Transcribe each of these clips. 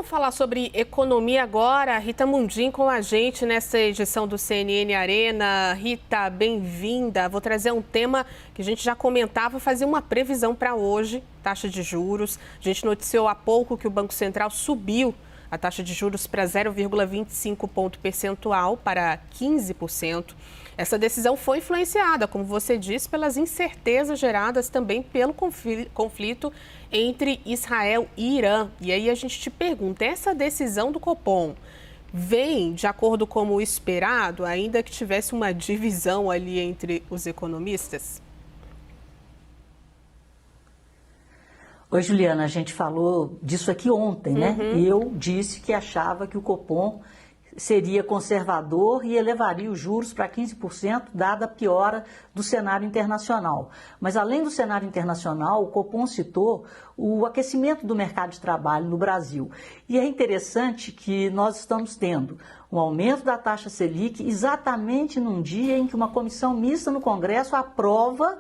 Vamos falar sobre economia agora. Rita Mundim com a gente nessa edição do CNN Arena. Rita, bem-vinda. Vou trazer um tema que a gente já comentava, fazer uma previsão para hoje, taxa de juros. A gente noticiou há pouco que o Banco Central subiu a taxa de juros para 0,25 ponto percentual para 15%. Essa decisão foi influenciada, como você disse, pelas incertezas geradas também pelo conflito entre Israel e Irã. E aí a gente te pergunta, essa decisão do Copom vem de acordo com o esperado, ainda que tivesse uma divisão ali entre os economistas? Oi, Juliana, a gente falou disso aqui ontem, né? E eu disse que achava que o Copom seria conservador e elevaria os juros para 15%, dada a piora do cenário internacional. Mas, além do cenário internacional, o Copom citou o aquecimento do mercado de trabalho no Brasil. E é interessante que nós estamos tendo um aumento da taxa Selic exatamente num dia em que uma comissão mista no Congresso aprova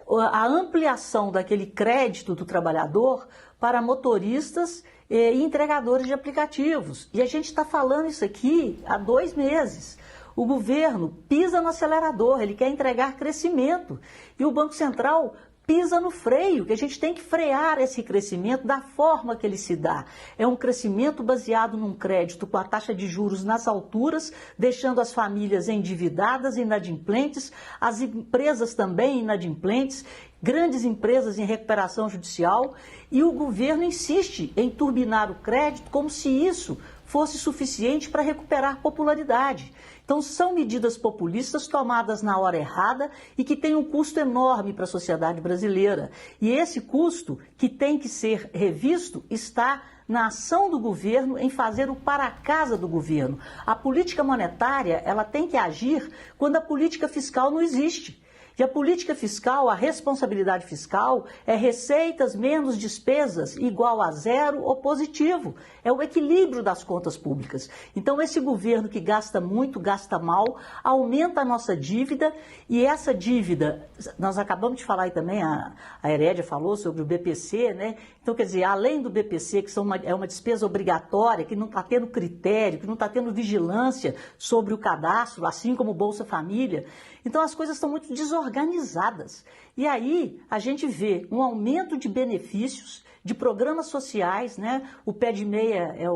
a ampliação daquele crédito do trabalhador para motoristas e entregadores de aplicativos. E a gente está falando isso aqui há 2 meses. O governo pisa no acelerador, ele quer entregar crescimento. E o Banco Central pisa no freio, que a gente tem que frear esse crescimento da forma que ele se dá. É um crescimento baseado num crédito com a taxa de juros nas alturas, deixando as famílias endividadas, inadimplentes, as empresas também inadimplentes, grandes empresas em recuperação judicial, e o governo insiste em turbinar o crédito como se isso fosse suficiente para recuperar popularidade. Então, são medidas populistas tomadas na hora errada e que têm um custo enorme para a sociedade brasileira. E esse custo, que tem que ser revisto, está na ação do governo em fazer o para casa do governo. A política monetária, ela tem que agir quando a política fiscal não existe. E a política fiscal, a responsabilidade fiscal, é receitas menos despesas igual a zero ou positivo. É o equilíbrio das contas públicas. Então, esse governo que gasta muito, gasta mal, aumenta a nossa dívida, e essa dívida, nós acabamos de falar aí também, a Herédia falou sobre o BPC, né? Então, quer dizer, além do BPC, que é uma despesa obrigatória, que não está tendo critério, que não está tendo vigilância sobre o cadastro, assim como o Bolsa Família, então as coisas estão muito desorganizadas. E aí a gente vê um aumento de benefícios, de programas sociais, né? O pé de meia é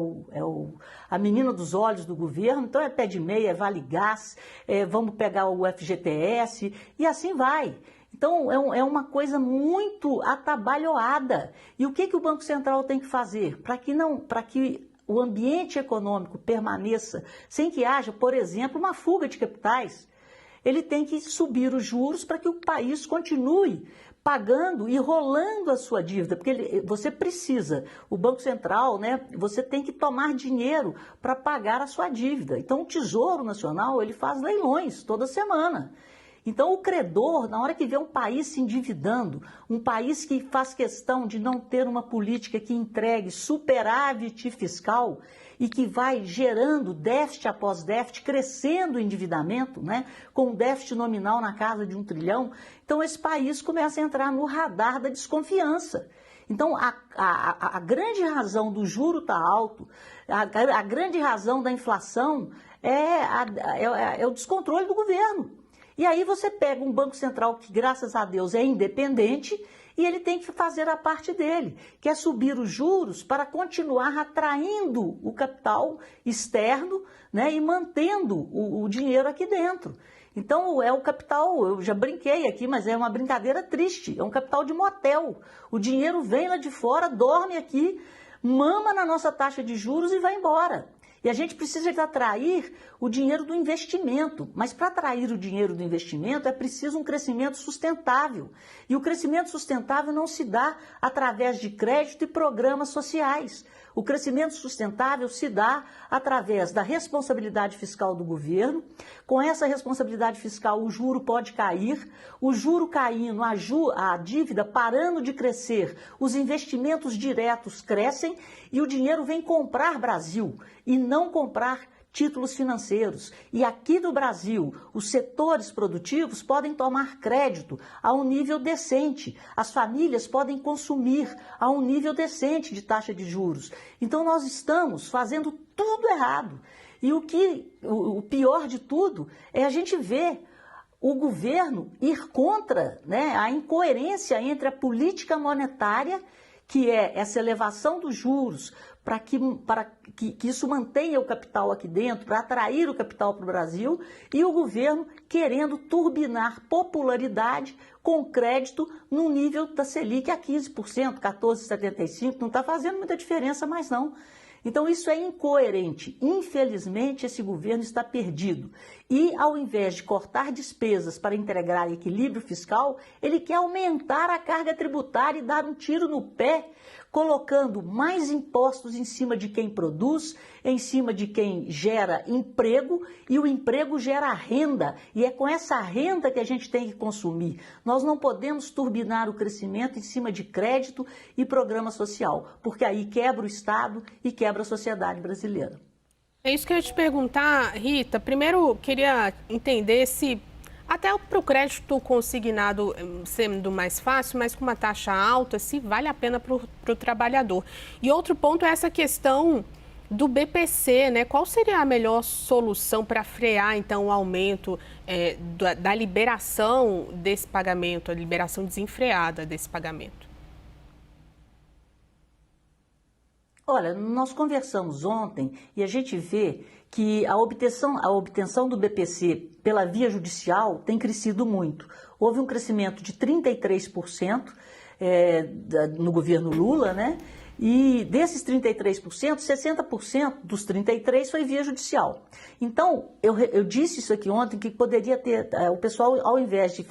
a menina dos olhos do governo, então é pé de meia, é Vale Gás, vamos pegar o FGTS e assim vai. Então é uma coisa muito atabalhoada. E o que o Banco Central tem que fazer para que o ambiente econômico permaneça sem que haja, por exemplo, uma fuga de capitais? Ele tem que subir os juros para que o país continue pagando e rolando a sua dívida, porque você precisa, o Banco Central, né, você tem que tomar dinheiro para pagar a sua dívida. Então o Tesouro Nacional, ele faz leilões toda semana. Então o credor, na hora que vê um país se endividando, um país que faz questão de não ter uma política que entregue superávit fiscal e que vai gerando déficit após déficit, crescendo o endividamento, né, com um déficit nominal na casa de 1 trilhão, então esse país começa a entrar no radar da desconfiança. Então a grande razão do juro estar alto, a grande razão da inflação é o descontrole do governo. E aí você pega um Banco Central que, graças a Deus, é independente e ele tem que fazer a parte dele, que é subir os juros para continuar atraindo o capital externo, né, e mantendo o dinheiro aqui dentro. Então, é o capital, eu já brinquei aqui, mas é uma brincadeira triste, é um capital de motel. O dinheiro vem lá de fora, dorme aqui, mama na nossa taxa de juros e vai embora. E a gente precisa de atrair o dinheiro do investimento. Mas para atrair o dinheiro do investimento é preciso um crescimento sustentável. E o crescimento sustentável não se dá através de crédito e programas sociais. O crescimento sustentável se dá através da responsabilidade fiscal do governo. Com essa responsabilidade fiscal, o juro pode cair. O juro caindo, a dívida parando de crescer, os investimentos diretos crescem e o dinheiro vem comprar Brasil e não comprar títulos financeiros. E aqui no Brasil, os setores produtivos podem tomar crédito a um nível decente. As famílias podem consumir a um nível decente de taxa de juros. Então nós estamos fazendo tudo errado. E o pior de tudo é a gente ver o governo ir contra, né, a incoerência entre a política monetária, que é essa elevação dos juros, para que isso mantenha o capital aqui dentro, para atrair o capital para o Brasil, e o governo querendo turbinar popularidade com crédito no nível da Selic a 15%, 14,75%, não está fazendo muita diferença mais não. Então isso é incoerente. Infelizmente esse governo está perdido. E ao invés de cortar despesas para entregar equilíbrio fiscal, ele quer aumentar a carga tributária e dar um tiro no pé, colocando mais impostos em cima de quem produz, em cima de quem gera emprego, e o emprego gera renda, e é com essa renda que a gente tem que consumir. Nós não podemos turbinar o crescimento em cima de crédito e programa social, porque aí quebra o Estado e quebra a sociedade brasileira. É isso que eu ia te perguntar, Rita. Primeiro, queria entender se até para o crédito consignado sendo mais fácil, mas com uma taxa alta, se vale a pena para o trabalhador. E outro ponto é essa questão do BPC, né? Qual seria a melhor solução para frear, então, o aumento da liberação desse pagamento, a liberação desenfreada desse pagamento? Olha, nós conversamos ontem e a gente vê que a obtenção do BPC pela via judicial tem crescido muito. Houve um crescimento de 33% no governo Lula, né? E desses 33%, 60% dos 33% foi via judicial. Então, eu disse isso aqui ontem, que poderia ter, o pessoal, ao invés de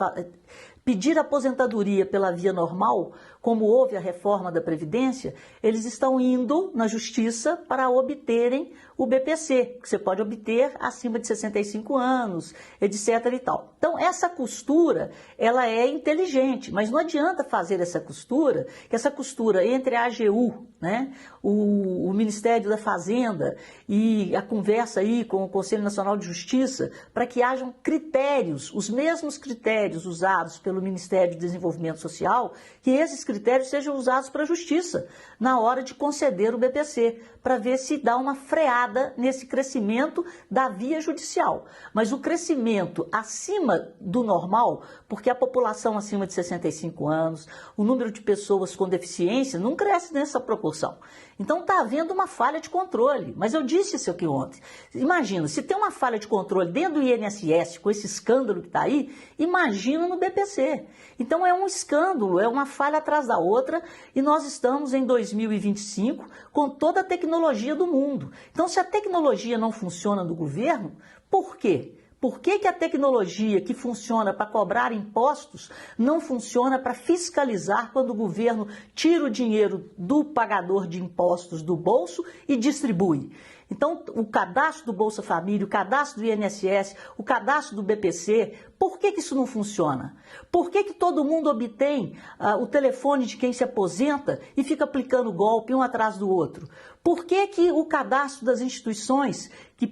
pedir aposentadoria pela via normal, como houve a reforma da Previdência, eles estão indo na Justiça para obterem o BPC, que você pode obter acima de 65 anos, etc. e tal. Então, essa costura, ela é inteligente, mas não adianta fazer essa costura, que essa costura entre a AGU, né, o Ministério da Fazenda e a conversa aí com o Conselho Nacional de Justiça, para que hajam critérios, os mesmos critérios usados pelo Ministério do Desenvolvimento Social, que esses critérios sejam usados para a Justiça na hora de conceder o BPC, para ver se dá uma freada nesse crescimento da via judicial. Mas o crescimento acima do normal, porque a população acima de 65 anos, o número de pessoas com deficiência não cresce nessa proporção. Então está havendo uma falha de controle. Mas eu disse isso aqui ontem. Imagina, se tem uma falha de controle dentro do INSS, com esse escândalo que está aí, imagina no BPC. Então é um escândalo, é uma falha atrás da outra, e nós estamos em 2025 com toda a tecnologia do mundo. Então se a tecnologia não funciona no governo, por quê? Por que a tecnologia que funciona para cobrar impostos não funciona para fiscalizar quando o governo tira o dinheiro do pagador de impostos do bolso e distribui? Então, o cadastro do Bolsa Família, o cadastro do INSS, o cadastro do BPC, por que isso não funciona? Por que todo mundo obtém o telefone de quem se aposenta e fica aplicando golpe um atrás do outro? Por que o cadastro das instituições que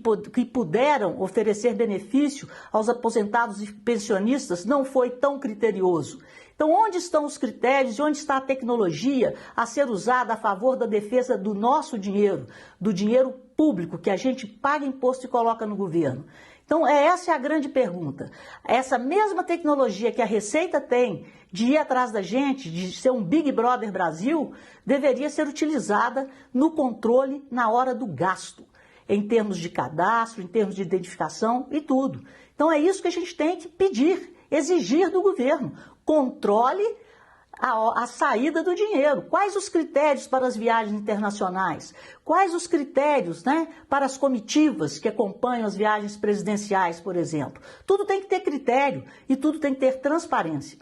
puderam oferecer benefício aos aposentados e pensionistas não foi tão criterioso? Então, onde estão os critérios e onde está a tecnologia a ser usada a favor da defesa do nosso dinheiro, do dinheiro público que a gente paga imposto e coloca no governo? Então, essa é a grande pergunta. Essa mesma tecnologia que a Receita tem de ir atrás da gente, de ser um Big Brother Brasil, deveria ser utilizada no controle na hora do gasto, em termos de cadastro, em termos de identificação e tudo. Então, é isso que a gente tem que pedir, exigir do governo. Controle a saída do dinheiro. Quais os critérios para as viagens internacionais? Quais os critérios, né, para as comitivas que acompanham as viagens presidenciais, por exemplo? Tudo tem que ter critério e tudo tem que ter transparência.